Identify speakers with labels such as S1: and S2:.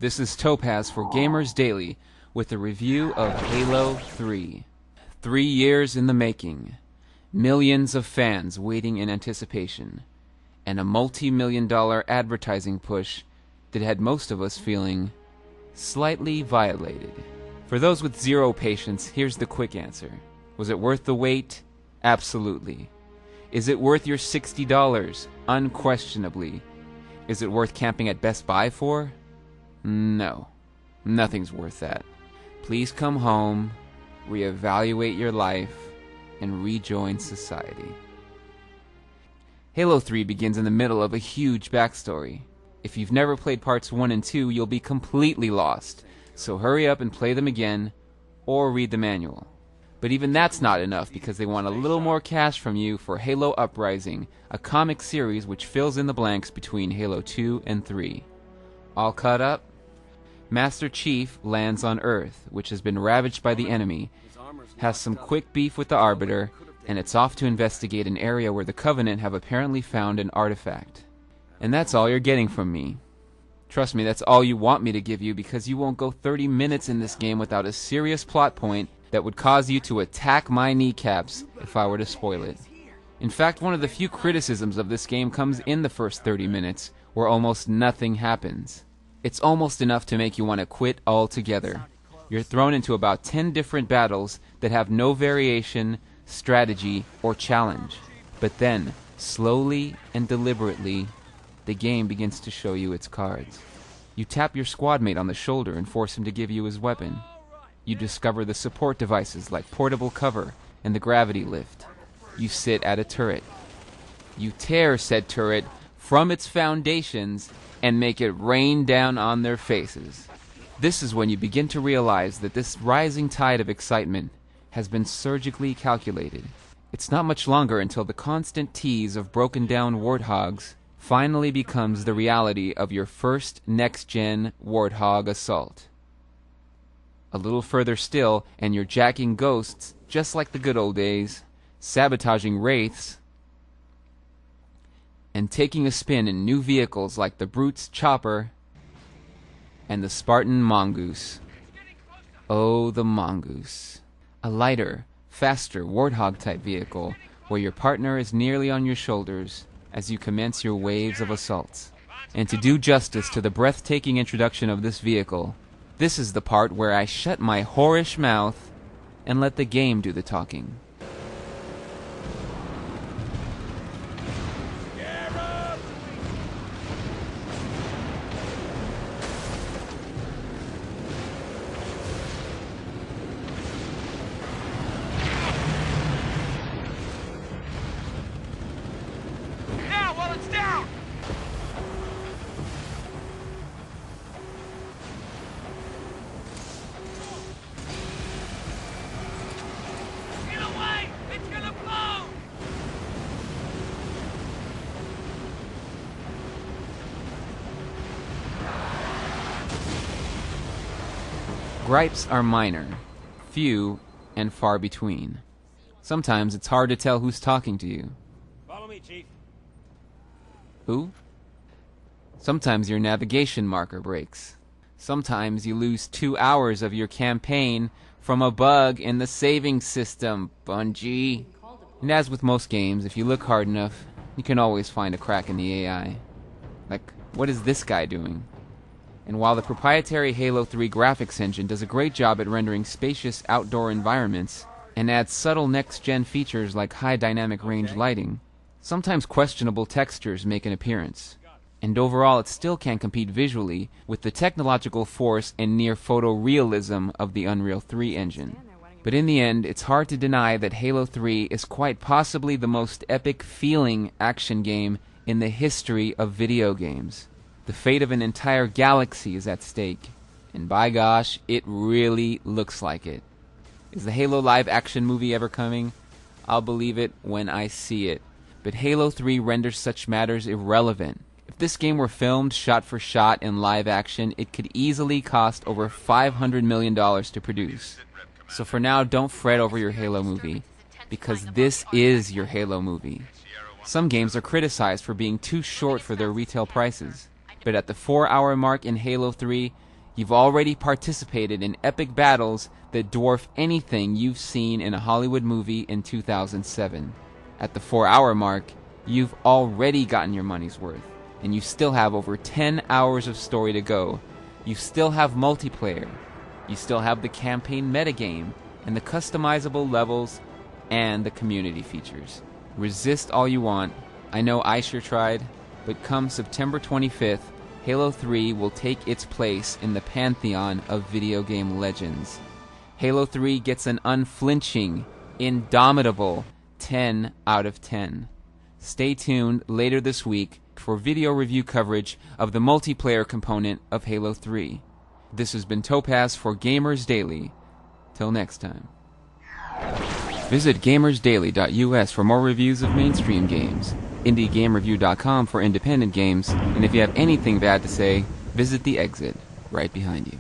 S1: This is Topaz for Gamers Daily with a review of Halo 3. 3 years in the making, millions of fans waiting in anticipation, and a multi-million-dollar advertising push that had most of us feeling slightly violated. For those with zero patience, here's the quick answer. Was it worth the wait? Absolutely. Is it worth your $60? Unquestionably. Is it worth camping at Best Buy for? No. Nothing's worth that. Please come home, reevaluate your life, and rejoin society. Halo 3 begins in the middle of a huge backstory. If you've never played parts 1 and 2, you'll be completely lost, so hurry up and play them again, or read the manual. But even that's not enough because they want a little more cash from you for Halo Uprising, a comic series which fills in the blanks between Halo 2 and 3. All caught up? Master Chief lands on Earth, which has been ravaged by the enemy, has some quick beef with the Arbiter, and it's off to investigate an area where the Covenant have apparently found an artifact. And that's all you're getting from me. Trust me, that's all you want me to give you because you won't go 30 minutes in this game without a serious plot point that would cause you to attack my kneecaps if I were to spoil it. In fact, one of the few criticisms of this game comes in the first 30 minutes, where almost nothing happens. It's almost enough to make you want to quit altogether. You're thrown into about 10 different battles that have no variation, strategy, or challenge. But then, slowly and deliberately, the game begins to show you its cards. You tap your squad mate on the shoulder and force him to give you his weapon. You discover the support devices like portable cover and the gravity lift. You sit at a turret. You tear said turret from its foundations and make it rain down on their faces. This is when you begin to realize that this rising tide of excitement has been surgically calculated. It's not much longer until the constant tease of broken down warthogs finally becomes the reality of your first next-gen warthog assault. A little further still, and you're jacking ghosts just like the good old days, sabotaging wraiths, and taking a spin in new vehicles like the Brute's Chopper and the Spartan Mongoose. Oh, the Mongoose. A lighter, faster Warthog-type vehicle where your partner is nearly on your shoulders as you commence your waves of assaults. And to do justice to the breathtaking introduction of this vehicle, this is the part where I shut my whorish mouth and let the game do the talking. Gripes are minor, few, and far between. Sometimes it's hard to tell who's talking to you.
S2: Follow me, Chief.
S1: Who? Sometimes your navigation marker breaks. Sometimes you lose 2 hours of your campaign from a bug in the saving system, Bungie. And as with most games, if you look hard enough, you can always find a crack in the AI. Like, what is this guy doing? And while the proprietary Halo 3 graphics engine does a great job at rendering spacious outdoor environments and adds subtle next-gen features like high dynamic range lighting, sometimes questionable textures make an appearance. And overall, it still can't compete visually with the technological force and near photorealism of the Unreal 3 engine. But in the end, it's hard to deny that Halo 3 is quite possibly the most epic feeling action game in the history of video games. The fate of an entire galaxy is at stake, and by gosh, it really looks like it. Is the Halo live-action movie ever coming? I'll believe it when I see it. But Halo 3 renders such matters irrelevant. If this game were filmed shot for shot in live action, it could easily cost over $500 million to produce. So for now, don't fret over your Halo movie, because this is your Halo movie. Some games are criticized for being too short for their retail prices, but at the 4-hour mark in Halo 3, You've already participated in epic battles that dwarf anything you've seen in a Hollywood movie in 2007. At the 4-hour mark, you've already gotten your money's worth, and you still have over 10 hours of story to go. You still have multiplayer. You still have the campaign metagame, and the customizable levels, and the community features. Resist all you want. I know I sure tried, but come September 25th, Halo 3 will take its place in the pantheon of video game legends. Halo 3 gets an unflinching, indomitable 10 out of 10. Stay tuned later this week for video review coverage of the multiplayer component of Halo 3. This has been Topaz for Gamers Daily. Till next time. Visit GamersDaily.us for more reviews of mainstream games, IndieGameReview.com for independent games, and if you have anything bad to say, visit The Exit, right behind you.